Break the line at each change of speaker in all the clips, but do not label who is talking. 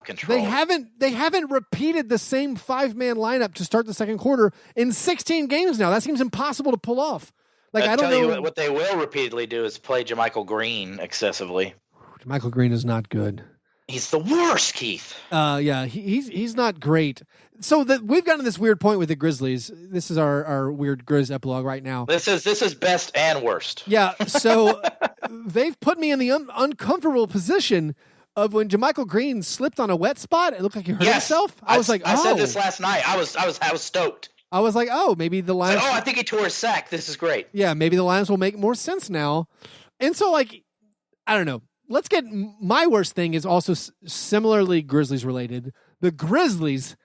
control.
They haven't repeated the same 5-man lineup to start the second quarter in 16 games now. That seems impossible to pull off. Like, I don't know.
You what they will repeatedly do is play JaMychal Green excessively.
JaMychal Green is not good.
He's the worst, Keith.
Yeah, he's not great. So we've gotten to this weird point with the Grizzlies. This is our weird Grizz epilogue right now.
This is best and worst.
Yeah, so they've put me in the uncomfortable position of when JaMychal Green slipped on a wet spot. It looked like he hurt himself. I was like, oh.
I said this last night. I was stoked.
I was like, oh, maybe the Lions.
I think he tore his sack. This is great.
Yeah, maybe the Lions will make more sense now. And so, like, I don't know. Let's get my worst thing is also similarly Grizzlies related. The Grizzlies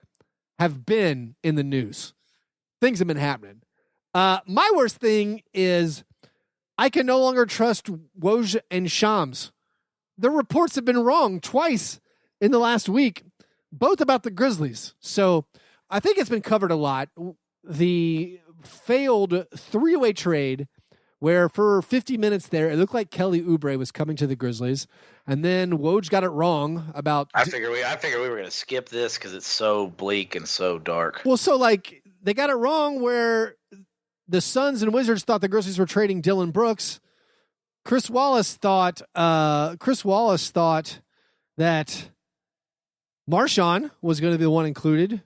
have been in the news. Things have been happening. My worst thing is I can no longer trust Woj and Shams. The reports have been wrong twice in the last week, both about the Grizzlies. So I think it's been covered a lot. The failed three-way trade where for 50 minutes there, it looked like Kelly Oubre was coming to the Grizzlies, and then Woj got it wrong about.
I figured we were going to skip this because it's so bleak and so dark.
Well, so like they got it wrong where the Suns and Wizards thought the Grizzlies were trading Dillon Brooks. Chris Wallace thought that Marshawn was going to be the one included.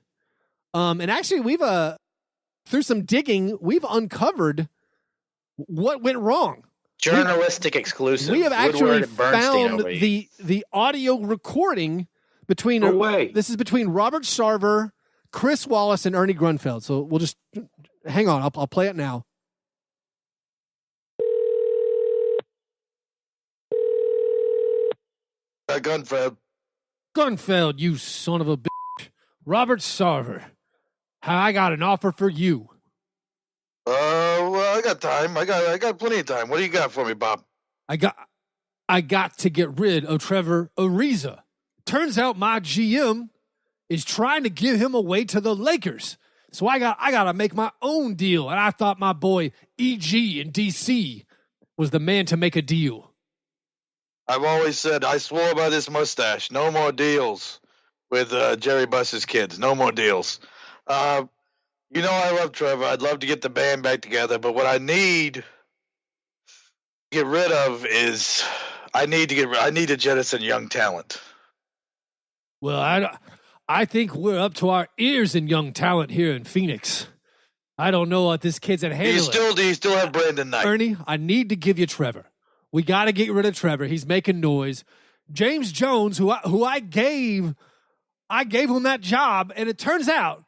And actually, we've through some digging, we've uncovered what went wrong.
Journalistic exclusive.
We have actually found the audio recording between this is between Robert Sarver, Chris Wallace, and Ernie Grunfeld. So we'll just hang on. I'll play it now. Grunfeld, you son of a bitch. Robert Sarver, I got an offer for you.
Well, I got time. I got plenty of time. What do you got for me, Bob?
I got to get rid of Trevor Ariza. Turns out my GM is trying to give him away to the Lakers. So I got to make my own deal. And I thought my boy EG in DC was the man to make a deal.
I've always said, I swore by this mustache, no more deals with Jerry Buss's kids. No more deals. You know I love Trevor. I'd love to get the band back together, but what I need to get rid of is I need to jettison young talent.
Well, I think we're up to our ears in young talent here in Phoenix. I don't know what this kid's at handling.
Do you still have Brandon Knight?
Ernie, I need to give you Trevor. We got to get rid of Trevor. He's making noise. James Jones, who I gave him that job, and it turns out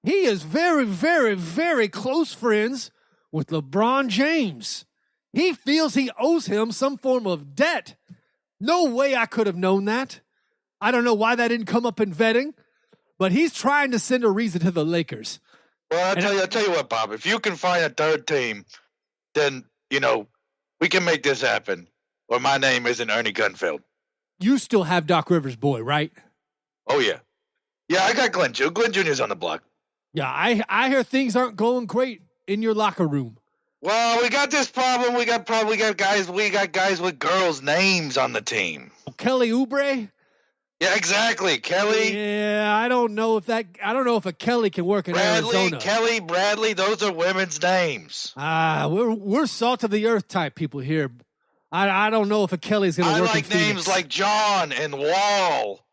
he is very, very, very close friends with LeBron James. He feels he owes him some form of debt. No way I could have known that. I don't know why that didn't come up in vetting, but he's trying to send Ariza to the Lakers.
Well, I'll tell you what, Bob. If you can find a third team, then, we can make this happen. Or my name isn't Ernie Grunfeld.
You still have Doc Rivers' boy, right?
Oh, yeah. Yeah, I got Glenn. Glenn Jr.'s on the block.
Yeah, I hear things aren't going great in your locker room.
Well, we got this problem. We got guys with girls' names on the team.
Kelly Oubre?
Yeah, exactly. Kelly.
Yeah, I don't know if a Kelly can work in Arizona.
Kelly, Bradley, those are women's names.
We're salt of the earth type people here. I don't know if a Kelly's going to work in Phoenix.
I like names like John and Wall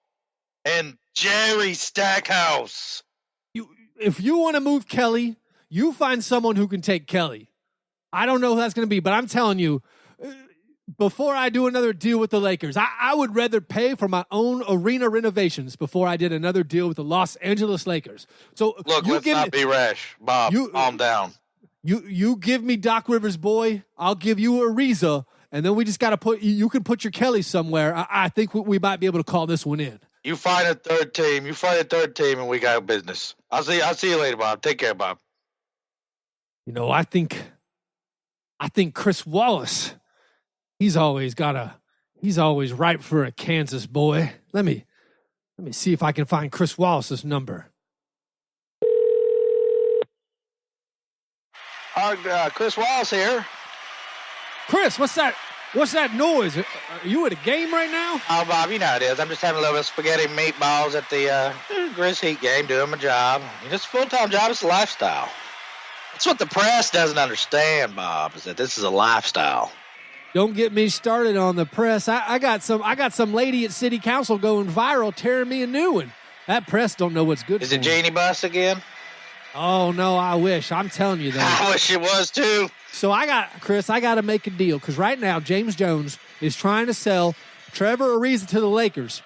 and Jerry Stackhouse.
If you want to move Kelly, you find someone who can take Kelly. I don't know who that's going to be, but I'm telling you, before I do another deal with the Lakers, I would rather pay for my own arena renovations before I did another deal with the Los Angeles Lakers. So
look, let's not be rash, Bob. Calm down.
You give me Doc Rivers' boy, I'll give you Ariza, and then we just got to you can put your Kelly somewhere. I think we might be able to call this one in.
You find a third team, and we got business. I'll see you later, Bob. Take care, Bob.
I think Chris Wallace. He's always ripe for a Kansas boy. Let me see if I can find Chris Wallace's number.
Chris Wallace here.
Chris, what's that? What's that noise? Are you at a game right now?
Oh, Bob, you know how it is. I'm just having a little bit of spaghetti and meatballs at the Grizz Heat game, doing my job. It's a full-time job. It's a lifestyle. That's what the press doesn't understand, Bob, is that this is a lifestyle.
Don't get me started on the press. I got some lady at city council going viral, tearing me a new one. That press don't know what's good.
Is it Jeannie Buss again?
Oh no, I wish. I'm telling you that.
I wish it was too.
So I got to make a deal because right now James Jones is trying to sell Trevor Ariza to the Lakers.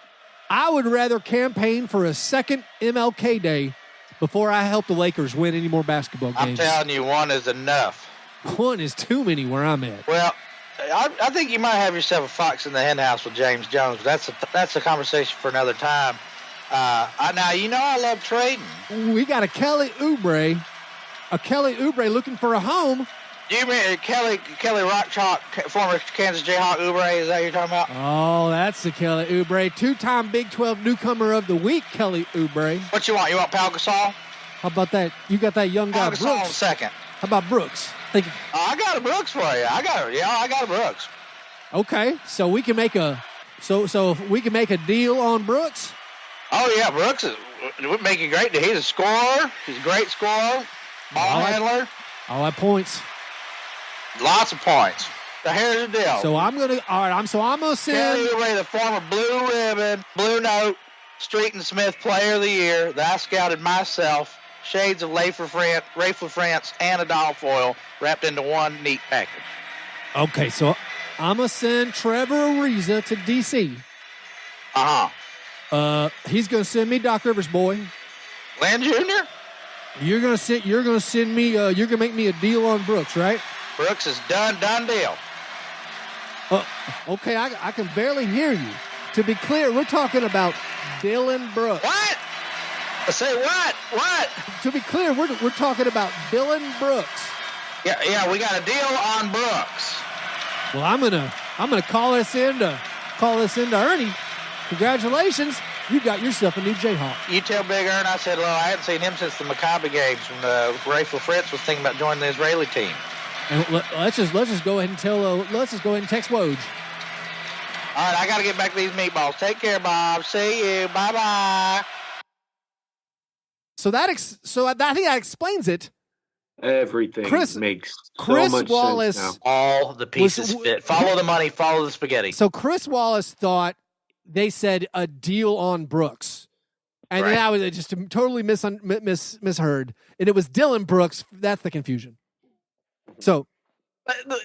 I would rather campaign for a second MLK Day before I help the Lakers win any more basketball games.
I'm telling you, one is enough.
One is too many where I'm at.
Well, I think you might have yourself a fox in the hen house with James Jones. But that's a conversation for another time. Now, you know I love trading.
We got a Kelly Oubre looking for a home.
Do you mean Kelly Rock Chalk, former Kansas Jayhawk Oubre? Is that what you're talking about?
Oh, that's the Kelly Oubre. Two-time Big 12 Newcomer of the Week, Kelly Oubre.
What you want? You want Pau Gasol?
How about that? You got that young guy,
Pau Gasol
Brooks.
in second.
How about Brooks?
I got a Brooks for you. I got a Brooks.
Okay, so we can make a if we can make a deal on Brooks.
Oh yeah, Brooks would make a great deal. He's a scorer. He's a great scorer. Ball handler.
All that points.
Lots of points. So here's the deal.
So I'm gonna send
Kelly Oubre, the former Blue Ribbon, Blue Note, Street and Smith Player of the Year that I scouted myself. Shades of Rayful France, and a doll foil wrapped into one neat package.
Okay, so I'm going to send Trevor Ariza to D.C. He's going to send me Doc Rivers, boy.
Lynn Jr.?
You're going to send me, you're going to make me a deal on Brooks, right?
Brooks is done deal.
Okay, I can barely hear you. To be clear, we're talking about Dillon Brooks.
What? I say what? What?
To be clear, we're talking about Dillon Brooks.
Yeah, we got a deal on Brooks.
Well, I'm gonna call this into Ernie. Congratulations, you got yourself a new Jayhawk.
You tell Big Ern I said, I hadn't seen him since the Maccabi games when Rayful Fritz was thinking about joining the Israeli team.
And let's just go ahead and text Woj.
All right, I got to get back to these meatballs. Take care, Bob. See you. Bye bye.
So I think that explains it.
Everything makes so
Chris
much
Wallace
sense now.
All the pieces fit. Follow the money, follow the spaghetti.
So Chris Wallace thought they said a deal on Brooks. And that was just totally misheard. And it was Dillon Brooks. That's the confusion. So,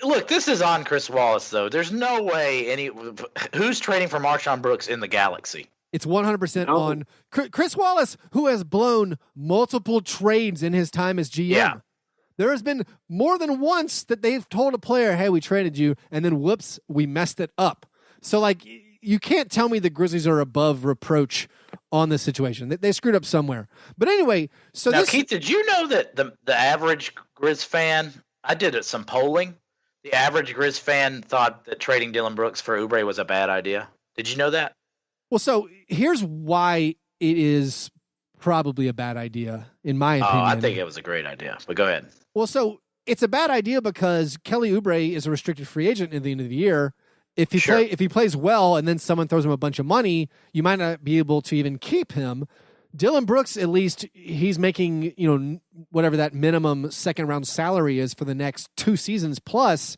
look, this is on Chris Wallace, though. There's no way who's trading for Marshawn Brooks in the galaxy.
It's 100% on Chris Wallace, who has blown multiple trades in his time as GM.
Yeah.
There has been more than once that they've told a player, hey, we traded you, and then whoops, we messed it up. So, you can't tell me the Grizzlies are above reproach on this situation. They screwed up somewhere. But anyway, so
now, Keith, did you know that the average Grizz fan, I did some polling, the average Grizz fan thought that trading Dillon Brooks for Oubre was a bad idea? Did you know that?
Well, so here's why it is probably a bad idea, in my opinion.
Oh, I think it was a great idea, but go ahead.
Well, so it's a bad idea because Kelly Oubre is a restricted free agent at the end of the year. If he plays well and then someone throws him a bunch of money, you might not be able to even keep him. Dillon Brooks, at least, he's making, whatever that minimum second-round salary is for the next 2 seasons plus,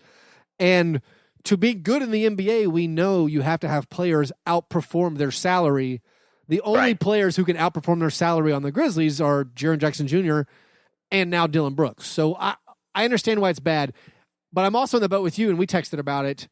and to be good in the NBA, we know you have to have players outperform their salary. The only players who can outperform their salary on the Grizzlies are Jaren Jackson Jr. and now Dillon Brooks. So I understand why it's bad, but I'm also in the boat with you, and we texted about it.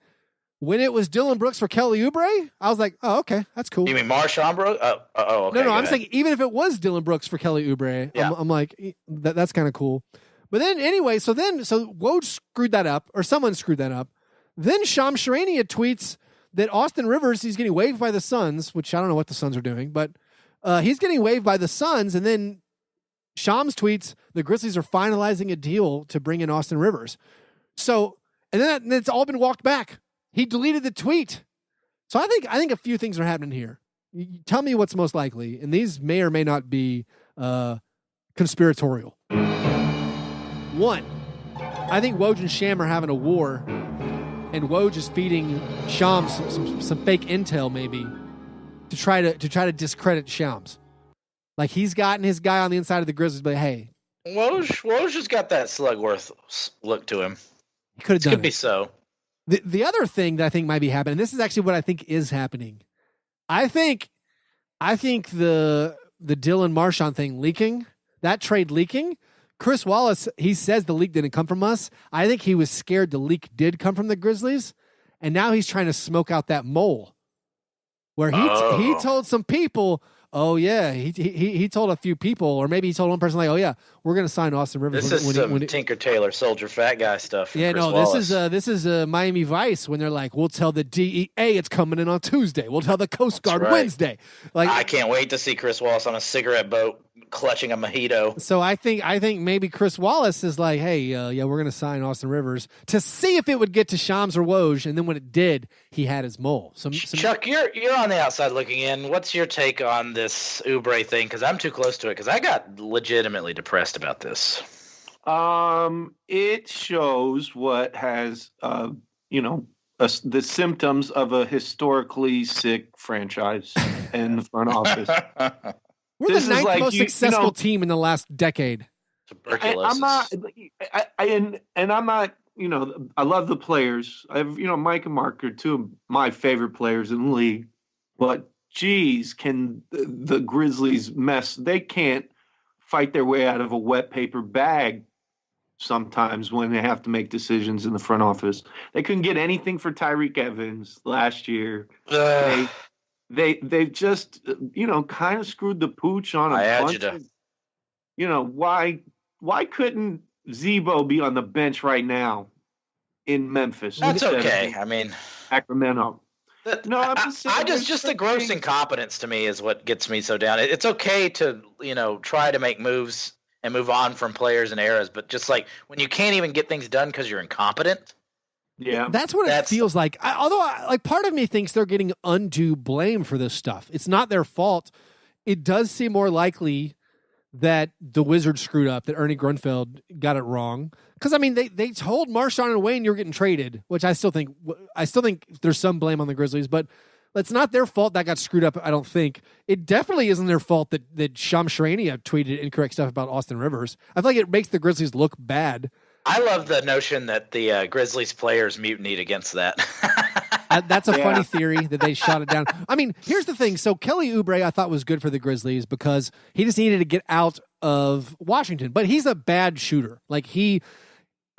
When it was Dillon Brooks for Kelly Oubre, I was like, oh, okay, that's cool.
You mean Marshawn Brooks? Okay.
No, I'm saying even if it was Dillon Brooks for Kelly Oubre,
yeah.
I'm like, that's kind of cool. But then anyway, so Woj screwed that up, or someone screwed that up. Then Shams Charania tweets that Austin Rivers, he's getting waived by the Suns, which I don't know what the Suns are doing, but he's getting waived by the Suns. And then Shams tweets the Grizzlies are finalizing a deal to bring in Austin Rivers. So, and then it's all been walked back. He deleted the tweet. So I think a few things are happening here. You tell me what's most likely, and these may or may not be conspiratorial. One, I think Woj and Sham are having a war and Woj is feeding Shams some fake intel maybe to try to discredit Shams. Like he's gotten his guy on the inside of the Grizzlies, but hey,
Woj has got that Slugworth look to him.
He could have done it.
Could be so.
The other thing that I think might be happening, and this is actually what I think is happening. I think the Dillon Marchand thing leaking, that trade leaking, Chris Wallace, he says the leak didn't come from us. I think he was scared the leak did come from the Grizzlies, and now he's trying to smoke out that mole. Where he told some people, oh yeah, he told a few people, or maybe he told one person like, oh yeah, we're going to sign Austin Rivers.
This is some Tinker Tailor Soldier Fat Guy stuff.
Yeah,
Chris
no,
Wallace.
this is Miami Vice when they're like, we'll tell the DEA it's coming in on Tuesday. We'll tell the Coast Guard Wednesday. Like,
I can't wait to see Chris Wallace on a cigarette boat clutching a mojito.
So I think maybe Chris Wallace is like, hey, yeah, we're going to sign Austin Rivers to see if it would get to Shams or Woj, and then when it did, he had his mole.
Chuck, you're on the outside looking in. What's your take on this Oubre thing? Because I'm too close to it. Because I got legitimately depressed about this.
It shows what has, the symptoms of a historically sick franchise in the front office.
We're the ninth most successful team in the last decade.
Tuberculosis.
I'm not, I'm not. I love the players. Mike and Mark are two of my favorite players in the league. But geez, can the Grizzlies mess? They can't fight their way out of a wet paper bag sometimes when they have to make decisions in the front office. They couldn't get anything for Tyreke Evans last year. They just kind of screwed the pooch on a bunch of, why couldn't Zebo be on the bench right now in Memphis?
That's okay. I mean,
Sacramento. I'm just saying,
just the gross incompetence to me is what gets me so down. It's okay to try to make moves and move on from players and eras, but just like when you can't even get things done because you're incompetent.
Yeah,
that's what it feels like. Although part of me thinks they're getting undue blame for this stuff. It's not their fault. It does seem more likely that the Wizards screwed up, that Ernie Grunfeld got it wrong. Because they told Marchand and Wayne you were getting traded, which I still think there's some blame on the Grizzlies, but it's not their fault that got screwed up. I don't think it definitely isn't their fault that Shams Charania tweeted incorrect stuff about Austin Rivers. I feel like it makes the Grizzlies look bad.
I love the notion that the Grizzlies players mutinied against that.
That's a funny theory that they shot it down. I mean, here's the thing. So Kelly Oubre I thought was good for the Grizzlies because he just needed to get out of Washington. But he's a bad shooter.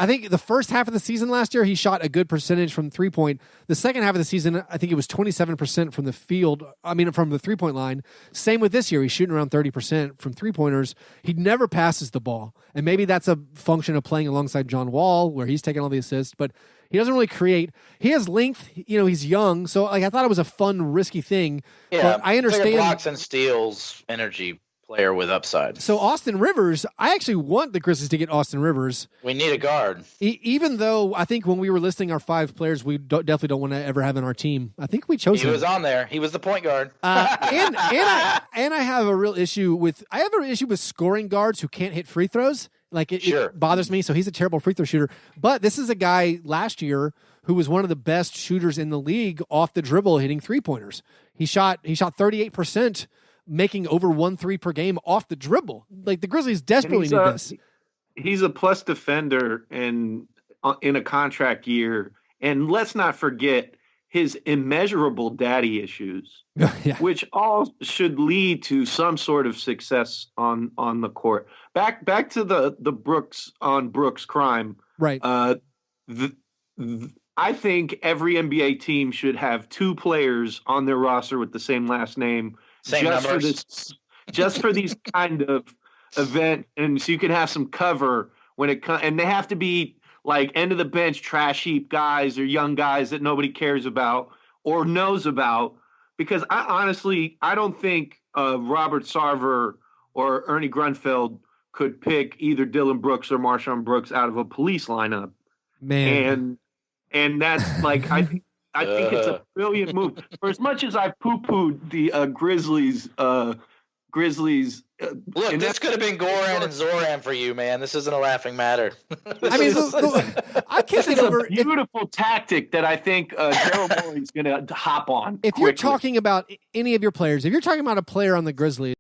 I think the first half of the season last year, he shot a good percentage from 3-point. The second half of the season, I think it was 27% from the field. From the 3-point line. Same with this year. He's shooting around 30% from 3-pointers. He never passes the ball. And maybe that's a function of playing alongside John Wall, where he's taking all the assists, but he doesn't really create. He has length. He's young. So I thought it was a fun, risky thing.
Yeah,
but I understand.
Blocks and steals energy player with upside.
So Austin Rivers, I actually want the Grizzlies to get Austin Rivers.
We need a guard.
Even though I think when we were listing our 5 players, we definitely don't want to ever have in our team. I think we chose him.
He was on there. He was the point guard.
And I have a real issue with scoring guards who can't hit free throws. It bothers me. So he's a terrible free throw shooter. But this is a guy last year who was one of the best shooters in the league off the dribble, hitting 3-pointers. He shot 38%. Making over 1 3 per game off the dribble. The Grizzlies desperately need this.
He's a plus defender in a contract year. And let's not forget his immeasurable daddy issues, which all should lead to some sort of success on the court. Back to the Brooks on Brooks crime.
Right.
I think every NBA team should have 2 players on their roster with the same last name.
Same numbers.
Just for these kind of event, and so you can have some cover when it comes. And they have to be end of the bench trash heap guys or young guys that nobody cares about or knows about. Because I don't think Robert Sarver or Ernie Grunfeld could pick either Dillon Brooks or Marchand Brooks out of a police lineup.
Man,
and that's I think it's a brilliant move. For as much as I poo-pooed the Grizzlies Grizzlies.
Look, this could have been Goran and Zoran for you, man. This isn't a laughing matter.
I mean, I can't get over
a beautiful tactic that I think Daryl Morey's going to hop on.
If you're talking about any of your players, if you're talking about a player on the Grizzlies